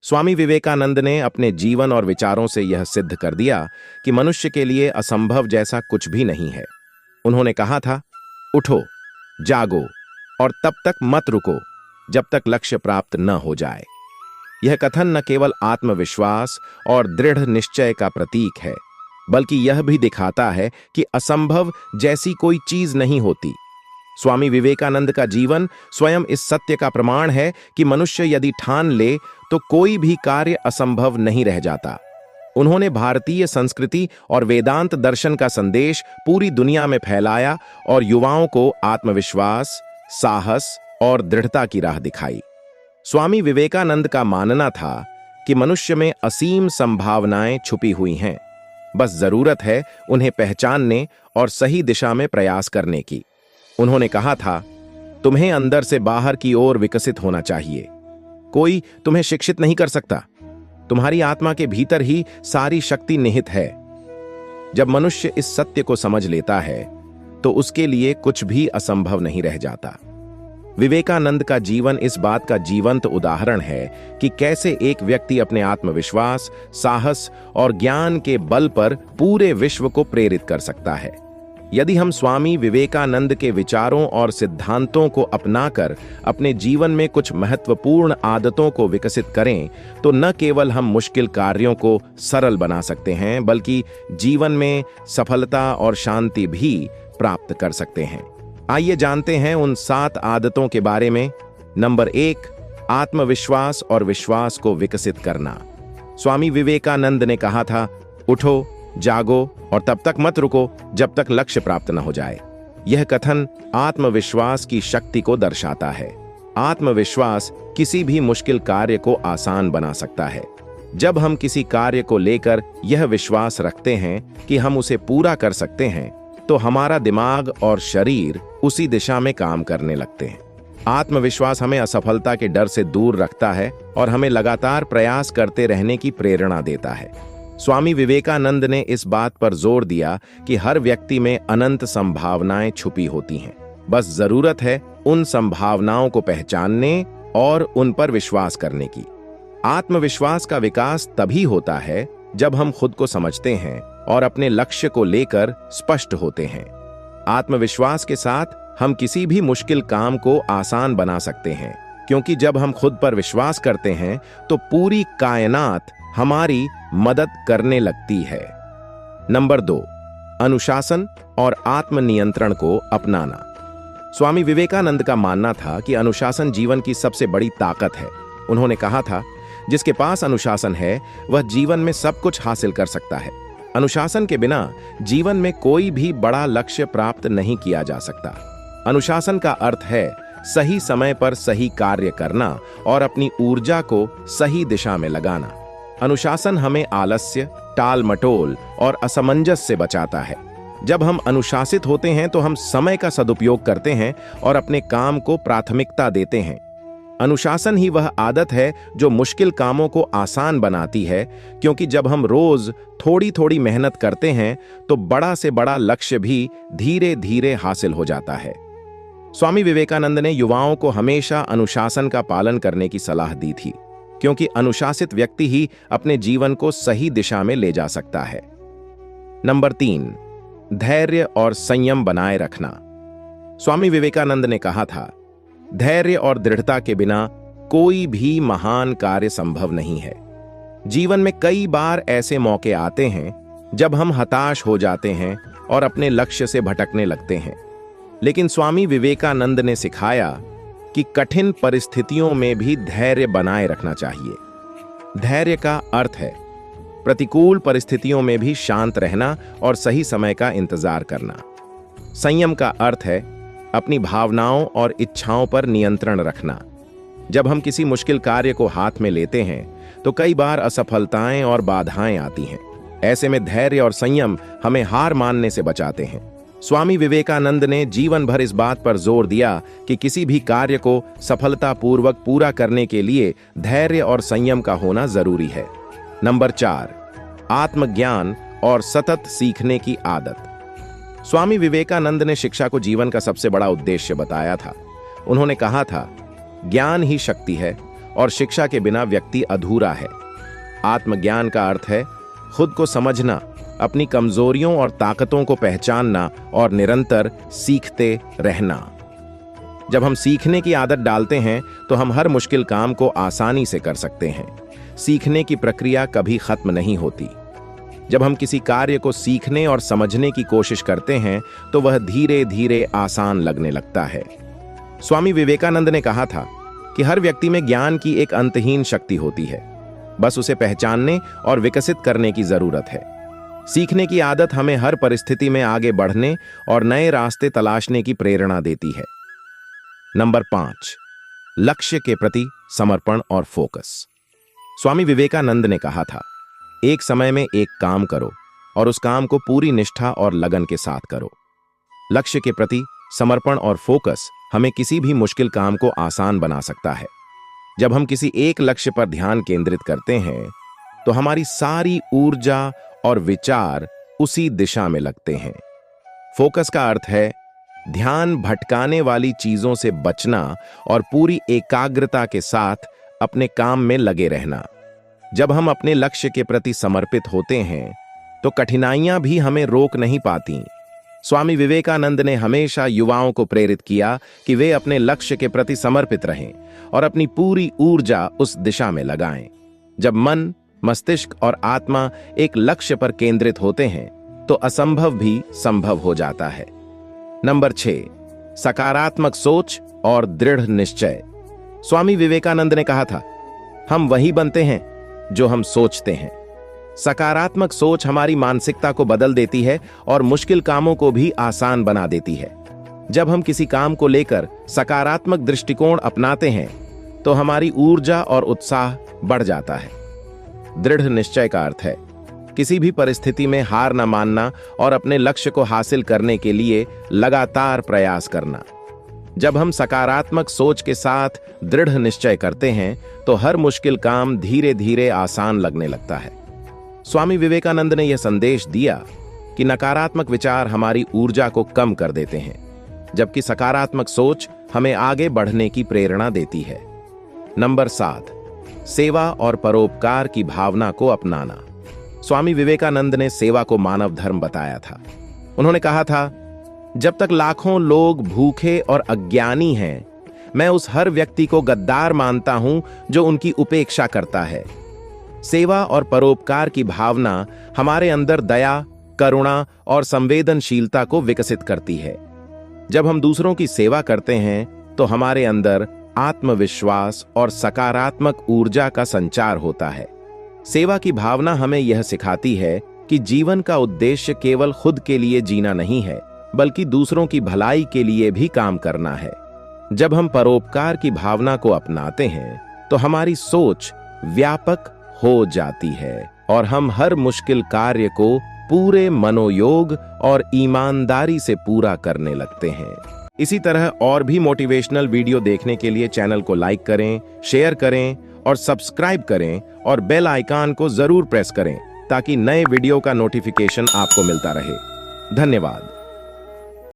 स्वामी विवेकानंद ने अपने जीवन और विचारों से यह सिद्ध कर दिया कि मनुष्य के लिए असंभव जैसा कुछ भी नहीं है। उन्होंने कहा था, उठो, जागो और तब तक मत रुको जब तक लक्ष्य प्राप्त न हो जाए। यह कथन न केवल आत्मविश्वास और दृढ़ निश्चय का प्रतीक है, बल्कि यह भी दिखाता है कि असंभव जैसी कोई चीज नहीं होती। स्वामी विवेकानंद का जीवन स्वयं इस सत्य का प्रमाण है कि मनुष्य यदि ठान ले तो कोई भी कार्य असंभव नहीं रह जाता। उन्होंने भारतीय संस्कृति और वेदांत दर्शन का संदेश पूरी दुनिया में फैलाया और युवाओं को आत्मविश्वास, साहस और दृढ़ता की राह दिखाई। स्वामी विवेकानंद का मानना था कि मनुष्य में असीम संभावनाएं छुपी हुई हैं, बस जरूरत है उन्हें पहचानने और सही दिशा में प्रयास करने की। उन्होंने कहा था, तुम्हें अंदर से बाहर की ओर विकसित होना चाहिए। कोई तुम्हें शिक्षित नहीं कर सकता। तुम्हारी आत्मा के भीतर ही सारी शक्ति निहित है। जब मनुष्य इस सत्य को समझ लेता है तो उसके लिए कुछ भी असंभव नहीं रह जाता। विवेकानंद का जीवन इस बात का जीवंत उदाहरण है कि कैसे एक व्यक्ति अपने आत्मविश्वास, साहस और ज्ञान के बल पर पूरे विश्व को प्रेरित कर सकता है। यदि हम स्वामी विवेकानंद के विचारों और सिद्धांतों को अपनाकर अपने जीवन में कुछ महत्वपूर्ण आदतों को विकसित करें तो न केवल हम मुश्किल कार्यों को सरल बना सकते हैं, बल्कि जीवन में सफलता और शांति भी प्राप्त कर सकते हैं। आइए जानते हैं उन 7 आदतों के बारे में। नंबर 1, आत्मविश्वास और विश्वास को विकसित करना। स्वामी विवेकानंद ने कहा था, उठो, जागो और तब तक मत रुको जब तक लक्ष्य प्राप्त न हो जाए। यह कथन आत्मविश्वास की शक्ति को दर्शाता है। आत्मविश्वास किसी भी मुश्किल कार्य को आसान बना सकता है। जब हम किसी कार्य को लेकर यह विश्वास रखते हैं कि हम उसे पूरा कर सकते हैं, तो हमारा दिमाग और शरीर उसी दिशा में काम करने लगते हैं। आत्मविश्वास हमें असफलता के डर से दूर रखता है और हमें लगातार प्रयास करते रहने की प्रेरणा देता है। स्वामी विवेकानंद ने इस बात पर जोर दिया कि हर व्यक्ति में अनंत संभावनाएं छुपी होती हैं। बस जरूरत है उन संभावनाओं को पहचानने और उन पर विश्वास करने की। आत्मविश्वास का विकास तभी होता है जब हम खुद को समझते हैं और अपने लक्ष्य को लेकर स्पष्ट होते हैं। आत्मविश्वास के साथ हम किसी भी मुश्किल काम को आसान बना सकते हैं, क्योंकि जब हम खुद पर विश्वास करते हैं तो पूरी कायनात हमारी मदद करने लगती है। नंबर 2, अनुशासन और आत्मनियंत्रण को अपनाना। स्वामी विवेकानंद का मानना था कि अनुशासन जीवन की सबसे बड़ी ताकत है। उन्होंने कहा था, जिसके पास अनुशासन है वह जीवन में सब कुछ हासिल कर सकता है। अनुशासन के बिना जीवन में कोई भी बड़ा लक्ष्य प्राप्त नहीं किया जा सकता। अनुशासन का अर्थ है सही समय पर सही कार्य करना और अपनी ऊर्जा को सही दिशा में लगाना। अनुशासन हमें आलस्य, टाल मटोल और असमंजस से बचाता है। जब हम अनुशासित होते हैं तो हम समय का सदुपयोग करते हैं और अपने काम को प्राथमिकता देते हैं। अनुशासन ही वह आदत है जो मुश्किल कामों को आसान बनाती है, क्योंकि जब हम रोज थोड़ी थोड़ी मेहनत करते हैं तो बड़ा से बड़ा लक्ष्य भी धीरे धीरे हासिल हो जाता है। स्वामी विवेकानंद ने युवाओं को हमेशा अनुशासन का पालन करने की सलाह दी थी, क्योंकि अनुशासित व्यक्ति ही अपने जीवन को सही दिशा में ले जा सकता है। नंबर 3, धैर्य और संयम बनाए रखना। स्वामी विवेकानंद ने कहा था, धैर्य और दृढ़ता के बिना कोई भी महान कार्य संभव नहीं है। जीवन में कई बार ऐसे मौके आते हैं जब हम हताश हो जाते हैं और अपने लक्ष्य से भटकने लगते हैं, लेकिन स्वामी विवेकानंद ने सिखाया कि कठिन परिस्थितियों में भी धैर्य बनाए रखना चाहिए। धैर्य का अर्थ है प्रतिकूल परिस्थितियों में भी शांत रहना और सही समय का इंतजार करना। संयम का अर्थ है अपनी भावनाओं और इच्छाओं पर नियंत्रण रखना। जब हम किसी मुश्किल कार्य को हाथ में लेते हैं तो कई बार असफलताएं और बाधाएं आती हैं। ऐसे में धैर्य और संयम हमें हार मानने से बचाते हैं। स्वामी विवेकानंद ने जीवन भर इस बात पर जोर दिया कि किसी भी कार्य को सफलतापूर्वक पूरा करने के लिए धैर्य और संयम का होना जरूरी है। नंबर 4, आत्मज्ञान और सतत सीखने की आदत। स्वामी विवेकानंद ने शिक्षा को जीवन का सबसे बड़ा उद्देश्य बताया था। उन्होंने कहा था, ज्ञान ही शक्ति है और शिक्षा के बिना व्यक्ति अधूरा है। आत्मज्ञान का अर्थ है खुद को समझना, अपनी कमजोरियों और ताकतों को पहचानना और निरंतर सीखते रहना। जब हम सीखने की आदत डालते हैं तो हम हर मुश्किल काम को आसानी से कर सकते हैं। सीखने की प्रक्रिया कभी खत्म नहीं होती। जब हम किसी कार्य को सीखने और समझने की कोशिश करते हैं तो वह धीरे धीरे आसान लगने लगता है। स्वामी विवेकानंद ने कहा था कि हर व्यक्ति में ज्ञान की एक अंतहीन शक्ति होती है, बस उसे पहचानने और विकसित करने की जरूरत है। सीखने की आदत हमें हर परिस्थिति में आगे बढ़ने और नए रास्ते तलाशने की प्रेरणा देती है। नंबर 5, लक्ष्य के प्रति समर्पण और फोकस। स्वामी विवेकानंद ने कहा था, एक समय में एक काम करो और उस काम को पूरी निष्ठा और लगन के साथ करो। लक्ष्य के प्रति समर्पण और फोकस हमें किसी भी मुश्किल काम को आसान बना सकता है। जब हम किसी एक लक्ष्य पर ध्यान केंद्रित करते हैं तो हमारी सारी ऊर्जा और विचार उसी दिशा में लगते हैं। फोकस का अर्थ है ध्यान भटकाने वाली चीजों से बचना और पूरी एकाग्रता के साथ अपने काम में लगे रहना। जब हम अपने लक्ष्य के प्रति समर्पित होते हैं तो कठिनाइयां भी हमें रोक नहीं पाती। स्वामी विवेकानंद ने हमेशा युवाओं को प्रेरित किया कि वे अपने लक्ष्य के प्रति समर्पित रहें और अपनी पूरी ऊर्जा उस दिशा में लगाएं। जब मन, मस्तिष्क और आत्मा एक लक्ष्य पर केंद्रित होते हैं तो असंभव भी संभव हो जाता है। नंबर 6, सकारात्मक सोच और दृढ़ निश्चय। स्वामी विवेकानंद ने कहा था, हम वही बनते हैं जो हम सोचते हैं। सकारात्मक सोच हमारी मानसिकता को बदल देती है और मुश्किल कामों को भी आसान बना देती है। जब हम किसी काम को लेकर सकारात्मक दृष्टिकोण अपनाते हैं तो हमारी ऊर्जा और उत्साह बढ़ जाता है। दृढ़ निश्चय का अर्थ है किसी भी परिस्थिति में हार न मानना और अपने लक्ष्य को हासिल करने के लिए लगातार प्रयास करना। जब हम सकारात्मक सोच के साथ दृढ़ निश्चय करते हैं तो हर मुश्किल काम धीरे धीरे आसान लगने लगता है। स्वामी विवेकानंद ने यह संदेश दिया कि नकारात्मक विचार हमारी ऊर्जा को कम कर देते हैं, जबकि सकारात्मक सोच हमें आगे बढ़ने की प्रेरणा देती है। नंबर 7, सेवा और परोपकार की भावना को अपनाना। स्वामी विवेकानंद ने सेवा को मानव धर्म बताया था। उन्होंने कहा था, जब तक लाखों लोग भूखे और अज्ञानी हैं, मैं उस हर व्यक्ति को गद्दार मानता हूं जो उनकी उपेक्षा करता है। सेवा और परोपकार की भावना हमारे अंदर दया, करुणा और संवेदनशीलता को विकसित करती है। जब हम दूसरों की सेवा करते हैं तो हमारे अंदर आत्मविश्वास और सकारात्मक ऊर्जा का संचार होता है। सेवा की भावना हमें यह सिखाती है कि जीवन का उद्देश्य केवल खुद के लिए जीना नहीं है, बल्कि दूसरों की भलाई के लिए भी काम करना है। जब हम परोपकार की भावना को अपनाते हैं तो हमारी सोच व्यापक हो जाती है और हम हर मुश्किल कार्य को पूरे मनोयोग और ईमानदारी से पूरा करने लगते हैं। इसी तरह और भी मोटिवेशनल वीडियो देखने के लिए चैनल को लाइक करें, शेयर करें और सब्सक्राइब करें और बेल आइकन को जरूर प्रेस करें ताकि नए वीडियो का नोटिफिकेशन आपको मिलता रहे। धन्यवाद।